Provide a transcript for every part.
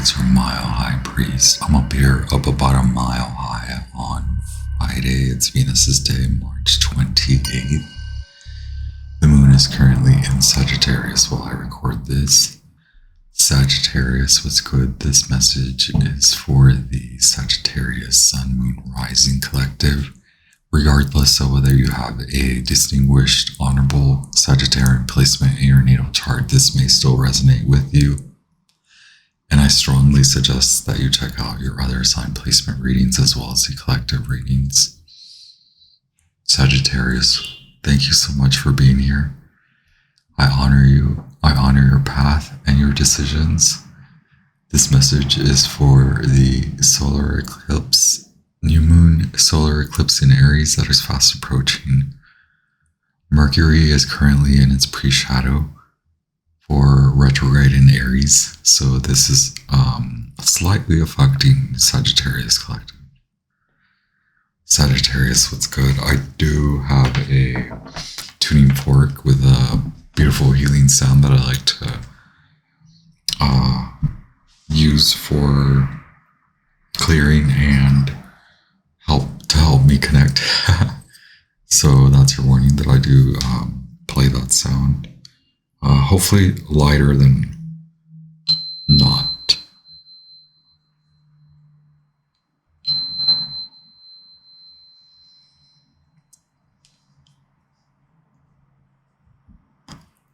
is your Mile High Priest. I'm up here up about a mile high on Friday. It's Venus's Day, March 28th. The moon is currently in Sagittarius while I record this. Sagittarius, what's good? This message is for the Sagittarius Sun, Moon, Rising Collective. Regardless of whether you have a distinguished, honorable Sagittarian placement in your natal chart, this may still resonate with you. And I strongly suggest that you check out your other sign placement readings as well as the collective readings. Sagittarius, thank you so much for being here. I honor you. I honor your path and your decisions. This message is for the solar eclipse, new moon solar eclipse in Aries that is fast approaching. Mercury is currently in its pre-shadow for retrograde in Aries, so this is slightly affecting Sagittarius collective. Sagittarius, what's good? I do have a tuning fork with a beautiful healing sound that I like to use for clearing and help me connect. So that's your warning that I do play that sound. Hopefully lighter than not.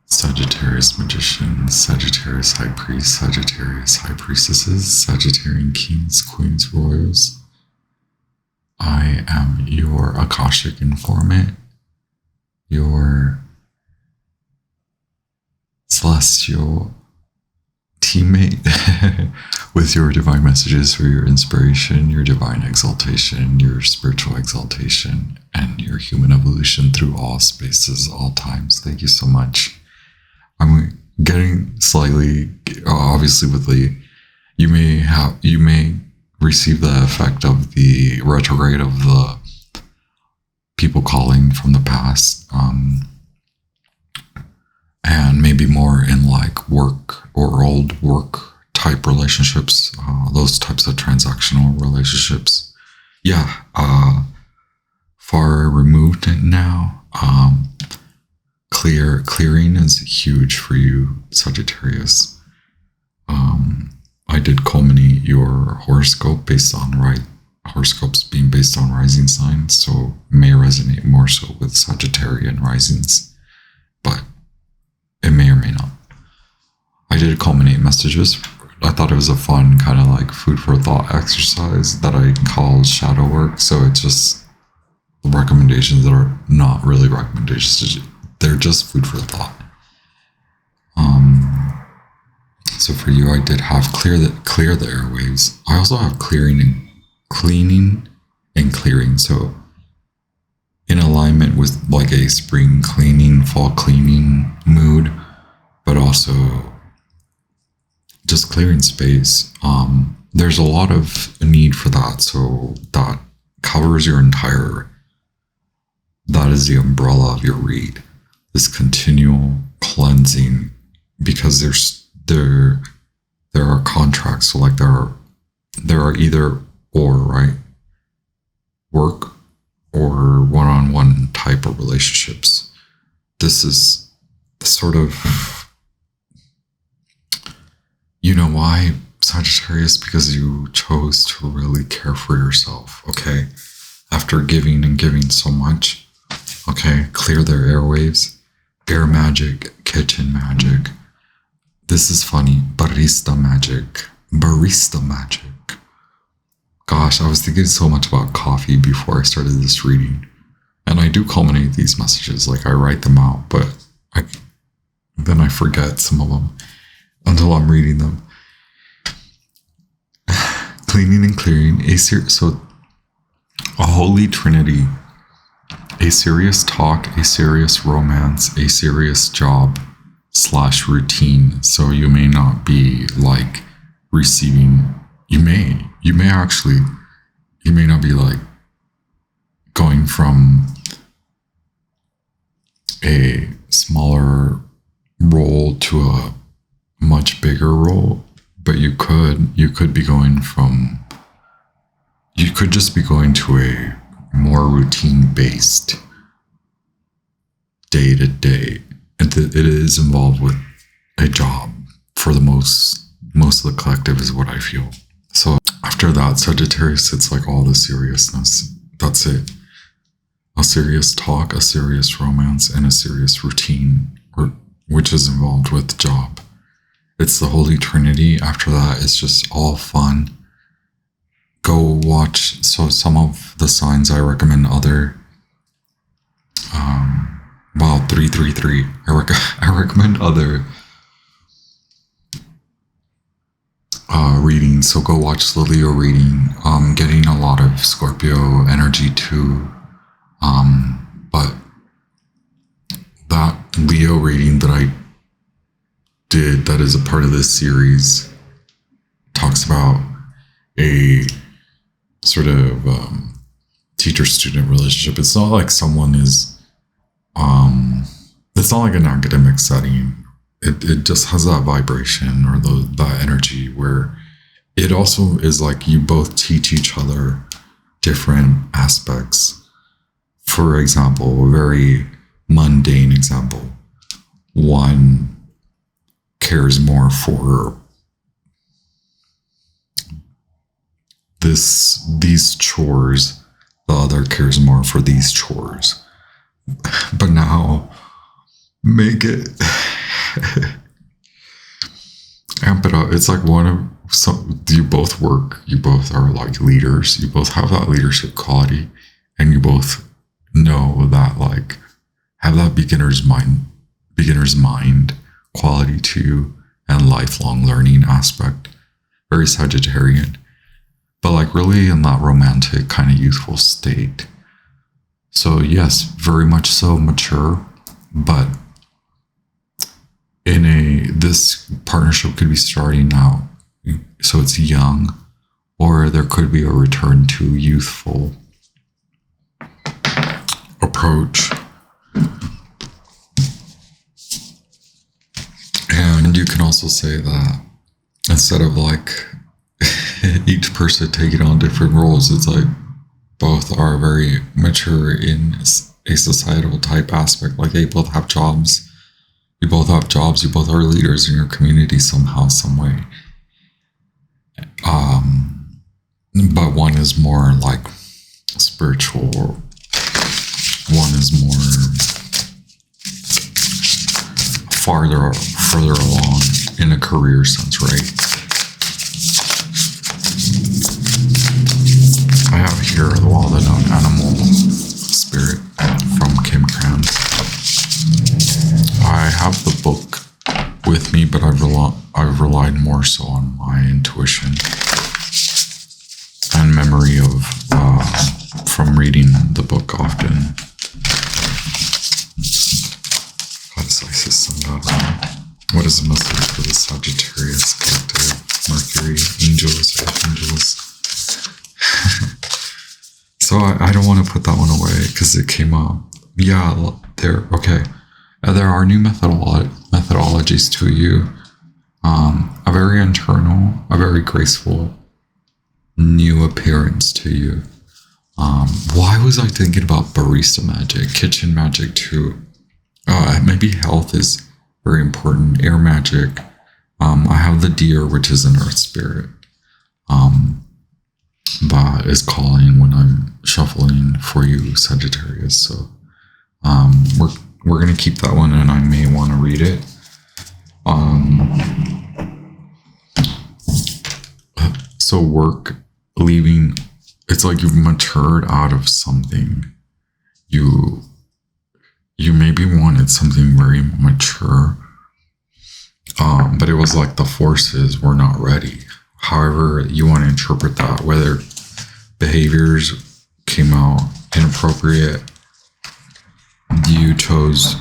Sagittarius Magicians, Sagittarius High Priest, Sagittarius High Priestesses, Sagittarian Kings, Queens, Royals. I am your Akashic informant, your celestial teammate with your divine messages for your inspiration, your divine exaltation, your spiritual exaltation, and your human evolution through all spaces, all times. Thank you so much. I'm getting slightly, obviously with you may receive the effect of the retrograde of the people calling from the past, and maybe more in like work or old work type relationships, those types of transactional relationships. Yeah, far removed now. Clearing is huge for you, Sagittarius. I did culminate your horoscope based on horoscopes being based on rising signs, so may resonate more so with Sagittarian risings, but it may or may not. I did culminate messages. I thought it was a fun kind of like food for thought exercise that I call shadow work. So it's just recommendations that are not really recommendations. They're just food for thought. So for you, I did have clear the airwaves. I also have cleaning and clearing. So in alignment with like a spring cleaning, fall cleaning mood, but also just clearing space. There's a lot of need for that. So that covers your entire, that is the umbrella of your read. This continual cleansing, because there are contracts. So like there are either or, right? Work or one-on-one type of relationships. This is sort of, you know why, Sagittarius? Because you chose to really care for yourself, okay? After giving and giving so much, okay? Clear their airwaves, air magic, kitchen magic. This is funny, barista magic. Gosh, I was thinking so much about coffee before I started this reading. And I do culminate these messages, like I write them out, but then I forget some of them until I'm reading them. Cleaning and clearing, so a holy trinity, a serious talk, a serious romance, a serious job / routine. So you may not be like receiving, you may not be like going from a smaller role to a much bigger role but you could be going from, you could just be going to a more routine based day to day. It is involved with a job for the most of the collective is what I feel. So after that, Sagittarius, it's like all the seriousness. That's it. A serious talk, a serious romance, and a serious routine, which is involved with job. It's the Holy Trinity. After that, it's just all fun. Go watch. So some of the signs I recommend other. 333. I recommend other readings. So go watch the Leo reading. Getting a lot of Scorpio energy too. But that Leo reading that I did, that is a part of this series, talks about a sort of teacher-student relationship. It's not like someone is, it's not like an academic setting. It just has that vibration or that energy where it also is like you both teach each other different aspects. For example, a very mundane example. One cares more for these chores, the other cares more for these chores. But now make it amp it up. It's like you both work, you both are like leaders, you both have that leadership quality, and you both know that, like, have that beginner's mind quality to you, and lifelong learning aspect. Very Sagittarian, but like really in that romantic kind of youthful state. So yes, very much so mature, but this partnership could be starting out, so it's young, or there could be a return to youthful approach. And you can also say that instead of like each person taking on different roles, it's like both are very mature in a societal type aspect. Like they both have jobs. You both have jobs. You both are leaders in your community somehow, some way. But one is more like spiritual. One is more further along in a career sense, right? I have here the well-known animal spirit from Kim Krantz. I have the book with me, but I've relied more so on my intuition and memory of from reading the book often. What is the message for the Sagittarius collective? Mercury, angels, archangels. So I don't want to put that one away because it came up. Yeah, okay. There are new methodologies to you. A very internal, a very graceful new appearance to you. Why was I thinking about barista magic, kitchen magic too? Maybe health is very important. Air magic. I have the deer, which is an earth spirit. But is calling when I'm shuffling for you, Sagittarius. So we're gonna keep that one, and I may want to read it. So work, leaving. It's like you've matured out of something. You maybe wanted something very mature, but it was like the forces were not ready. However you want to interpret that, whether behaviors came out inappropriate, you chose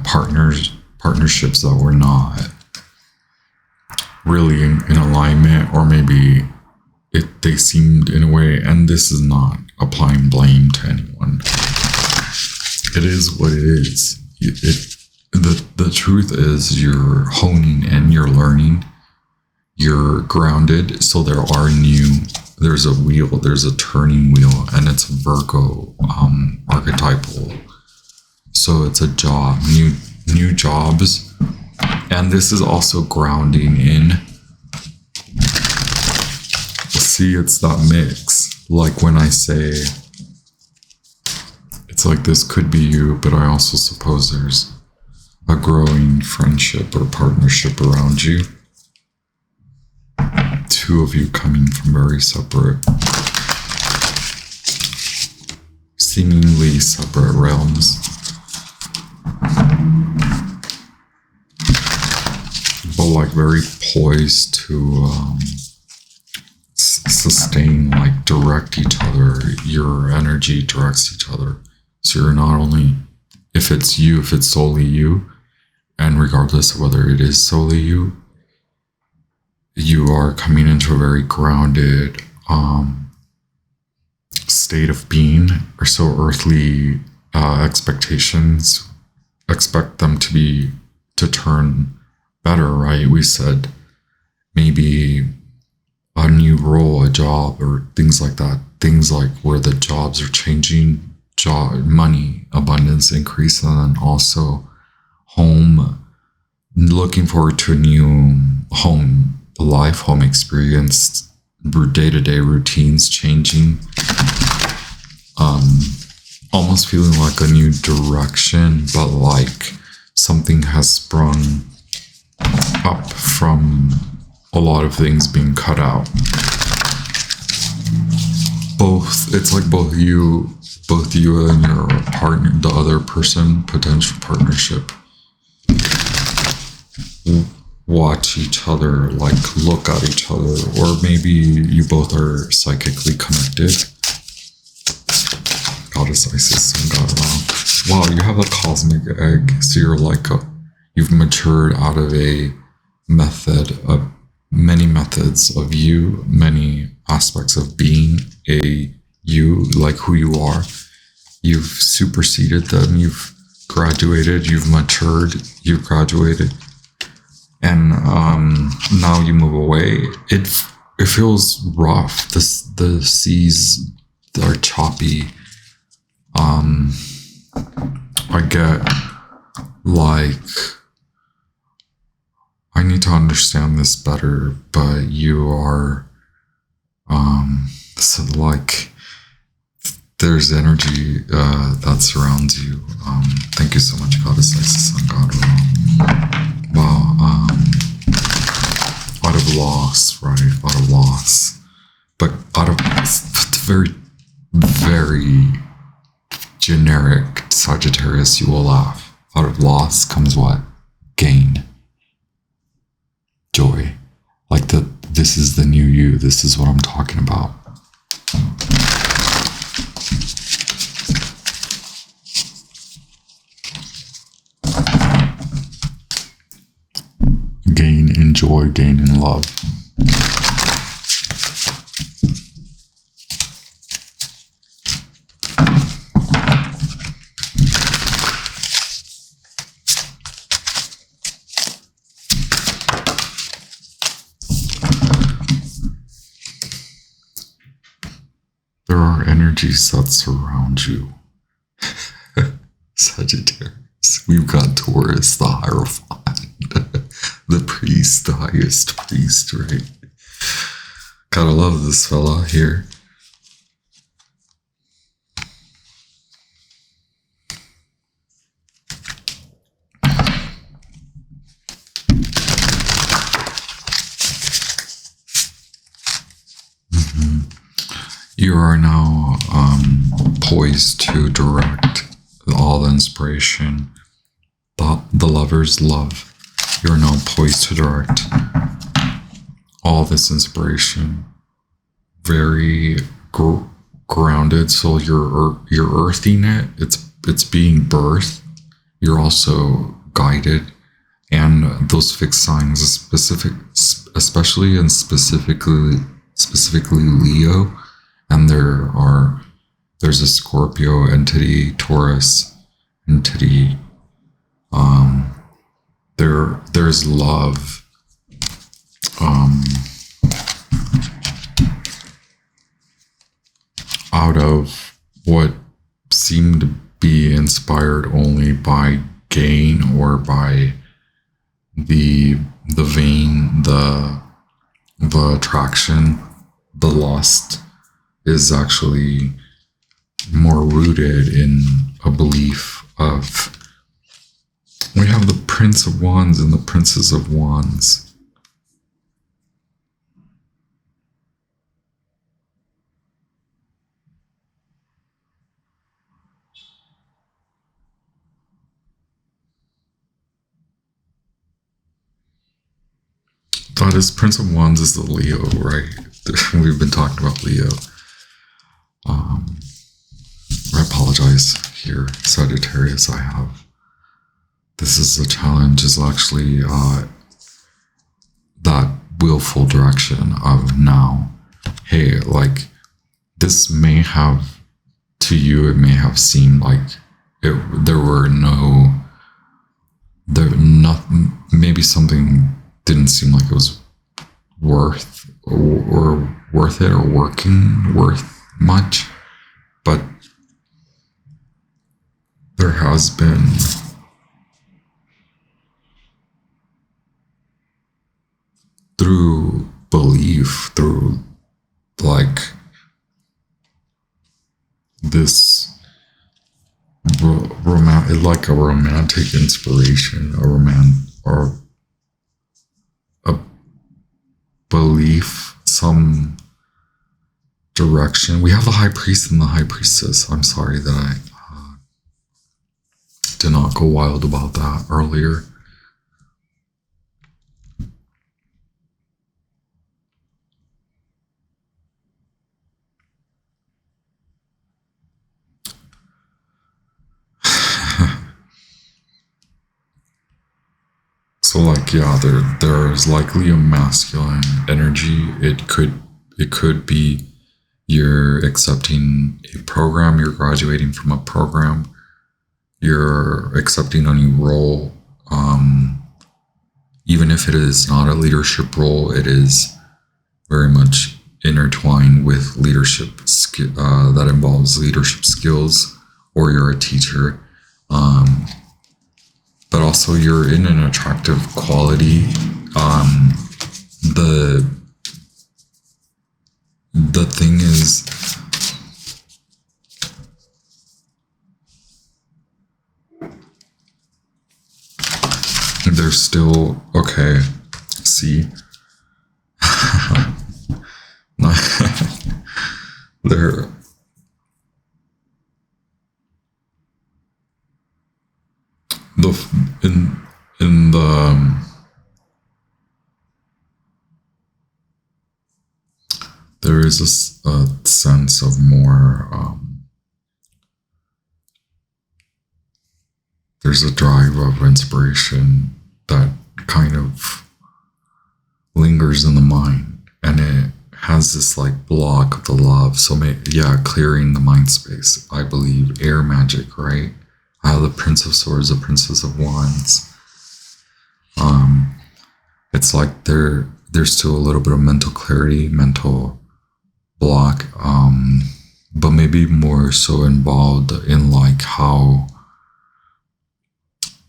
partnerships that were not really in alignment, or maybe they seemed in a way, and this is not applying blame to anyone. It is what it is. The truth is you're honing and you're learning, you're grounded. So there's a wheel, there's a turning wheel, and it's Virgo archetypal. So it's a job, new jobs. And this is also grounding in, see, it's that mix. Like when I say, it's like this could be you, but I also suppose there's a growing friendship or partnership around you. Two of you coming from very seemingly separate realms. But like very poised to sustain, like direct each other. Your energy directs each other. So you're not only, if it's solely you, and regardless of whether it is solely you, you are coming into a very grounded state of being, or so earthly expectations expect them to turn better, right? We said maybe a new role, a job, or things like that. Things like where the jobs are changing, money, abundance, increase, and then also home, looking forward to a new home life, home experience, day-to-day routines changing, almost feeling like a new direction, but like something has sprung up from a lot of things being cut out. It's like both you and your partner, the other person, potential partnership, watch each other, like look at each other, or maybe you both are psychically connected. Goddess Isis and God Ra. Wow, you have a cosmic egg, so you're like you've matured out of a method of many methods of you, many aspects of being a you, like who you are. You've superseded them, you've graduated, you've matured, you've graduated. And now you move away. It feels rough. The seas are choppy. I get like, I need to understand this better, but you are so like there's energy that surrounds you. Thank you so much, Goddess Isis and God Ra. Wow, out of loss, right? Out of loss. But out of very, very generic Sagittarius, you will laugh. Out of loss comes what? Gain. Joy. Like this is the new you. This is what I'm talking about. Gain in joy, gain in love. There are energies that surround you. Sagittarius. We've got Taurus, the Hierophant. The priest, the highest priest, right? Gotta love this fella here. You are now poised to direct all the inspiration, the lover's love. You're now poised to direct all this inspiration. Very grounded, so you're earthing it. It's being birthed. You're also guided, and those fixed signs, especially and specifically Leo, and there's a Scorpio entity, Taurus entity. There's love um, out of what seemed to be inspired only by gain or by the vain, the attraction, the lust is actually more rooted in a belief of, we have the Prince of Wands and the Princess of Wands. That is, Prince of Wands is the Leo, right? We've been talking about Leo. I apologize here, Sagittarius. This is a challenge, is actually that willful direction of now. Hey, like, this may have, to you, it may have seemed like maybe something didn't seem like it was worth it or worth much, but there has been through belief, through like this like a romantic inspiration, or a belief, some direction. We have the High Priest and the High Priestess. I'm sorry that I did not go wild about that earlier. So like, yeah, there's likely a masculine energy. It could be you're accepting a program, you're graduating from a program, you're accepting a new role. Even if it is not a leadership role, it is very much intertwined with leadership that involves leadership skills, or you're a teacher. But also you're in an attractive quality. The thing is, they're still okay. See, they're in the there is a sense of more there's a drive of inspiration that kind of lingers in the mind, and it has this like block of the love. So clearing the mind space, I believe. Air magic, right? The Prince of Swords, the Princess of Wands. It's like there's still a little bit of mental clarity, mental block, but maybe more so involved in like how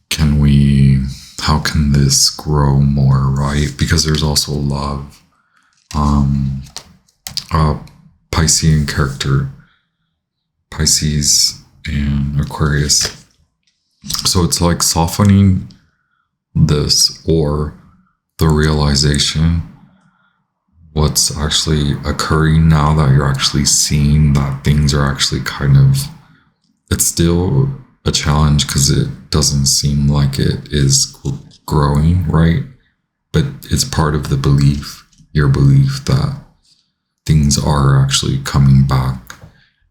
can this grow more, right? Because there's also love, Piscean character, Pisces and Aquarius. So it's like softening this, or the realization what's actually occurring now that you're actually seeing that things are actually kind of, it's still a challenge because it doesn't seem like it is growing, right? But it's part of the belief, your belief that things are actually coming back,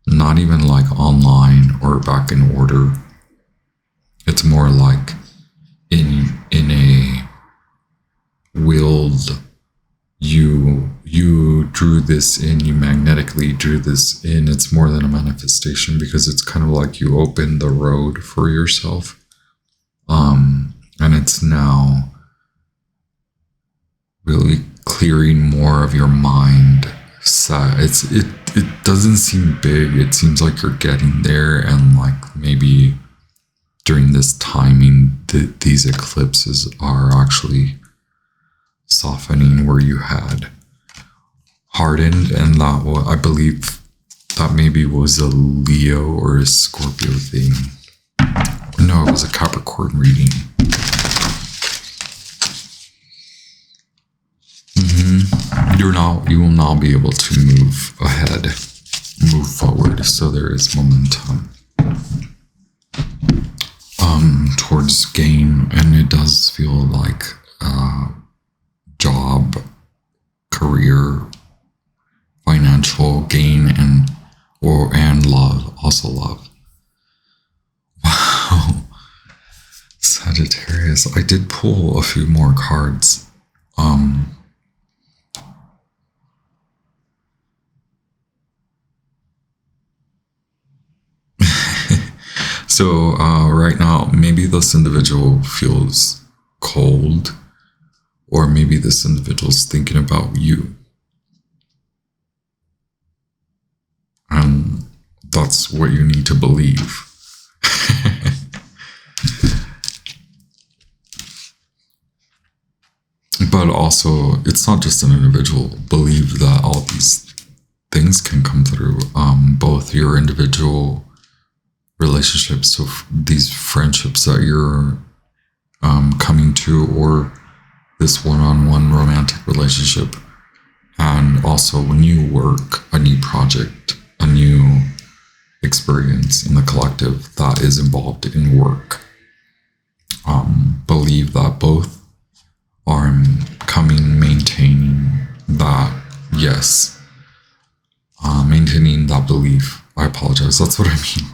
not even like online or back in order. It's more like in a willed, you drew this in, you magnetically drew this in. It's more than a manifestation, because it's kind of like you opened the road for yourself, and it's now really clearing more of your mind set. It doesn't seem big. It seems like you're getting there, and like maybe during this timing, these eclipses are actually softening where you had hardened, and that I believe that maybe was a Leo or a Scorpio thing. No, it was a Capricorn reading. You will now be able to move ahead, move forward. So there is momentum towards gain, and it does feel like job, career, financial gain, and love, also love. Wow. Sagittarius. I did pull a few more cards. So right now, maybe this individual feels cold, or maybe this individual's thinking about you. And that's what you need to believe. But also, it's not just an individual. Believe that all these things can come through. Both your individual relationships, so these friendships that you're coming to, or this one-on-one romantic relationship, and also when you work a new project, a new experience in the collective that is involved in work. Believe that both are maintaining that, yes, maintaining that belief. I apologize, that's what I mean.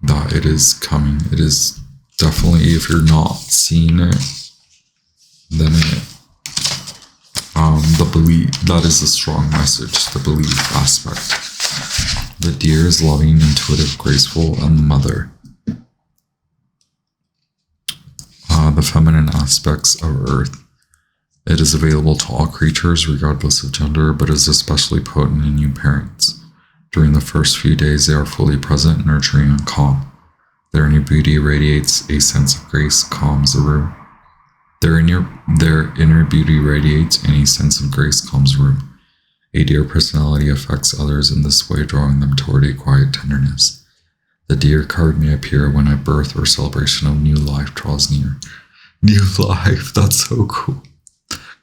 That it is coming. It is definitely, if you're not seeing it, then the belief, that is a strong message, the belief aspect. The deer is loving, intuitive, graceful, and the mother. The feminine aspects of Earth. It is available to all creatures, regardless of gender, but is especially potent in new parents. During the first few days, they are fully present, nurturing, and calm. Their inner beauty radiates a sense of grace, calms the room. Their inner beauty radiates, and a sense of grace calms the room. A deer personality affects others in this way, drawing them toward a quiet tenderness. The deer card may appear when a birth or celebration of new life draws near. New life, that's so cool.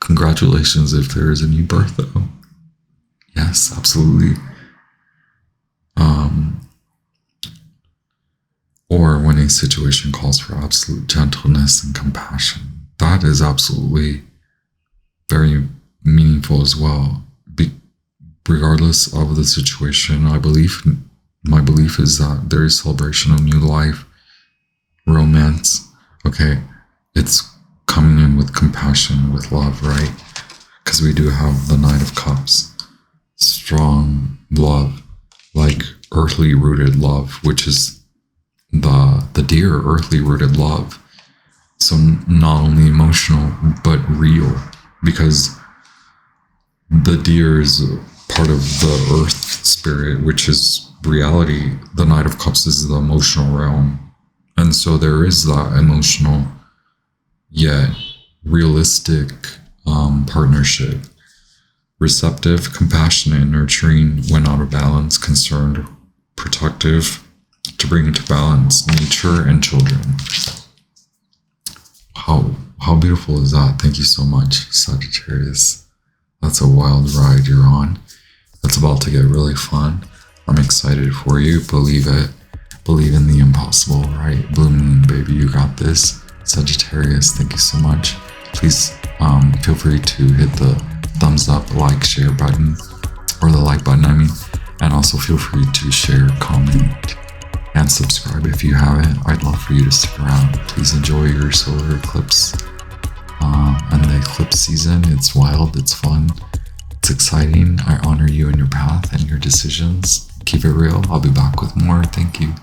Congratulations if there is a new birth, though. Yes, absolutely. Or when a situation calls for absolute gentleness and compassion. That is absolutely very meaningful as well. Regardless of the situation, my belief is that there is celebration of new life, romance. Okay, it's coming in with compassion, with love, right? Because we do have the Knight of Cups. Strong love, like earthly rooted love, which is the deer, earthly rooted love. So not only emotional, but real, because the deer is part of the earth spirit, which is reality. The Knight of Cups is the emotional realm. And so there is that emotional, yet realistic partnership. Receptive, compassionate, nurturing when out of balance, concerned, protective, to bring into balance nature and children. How beautiful is that? Thank you so much, Sagittarius. That's a wild ride you're on. It's about to get really fun. I'm excited for you. Believe it. Believe in the impossible, right? Blue Moon, baby, you got this. Sagittarius, thank you so much. Please feel free to hit the thumbs up, like, share button, or the like button, I mean. And also feel free to share, comment, and subscribe if you haven't. I'd love for you to stick around. Please enjoy your solar eclipse and the eclipse season. It's wild, it's fun, it's exciting. I honor you and your path and your decisions. Keep it real. I'll be back with more. Thank you.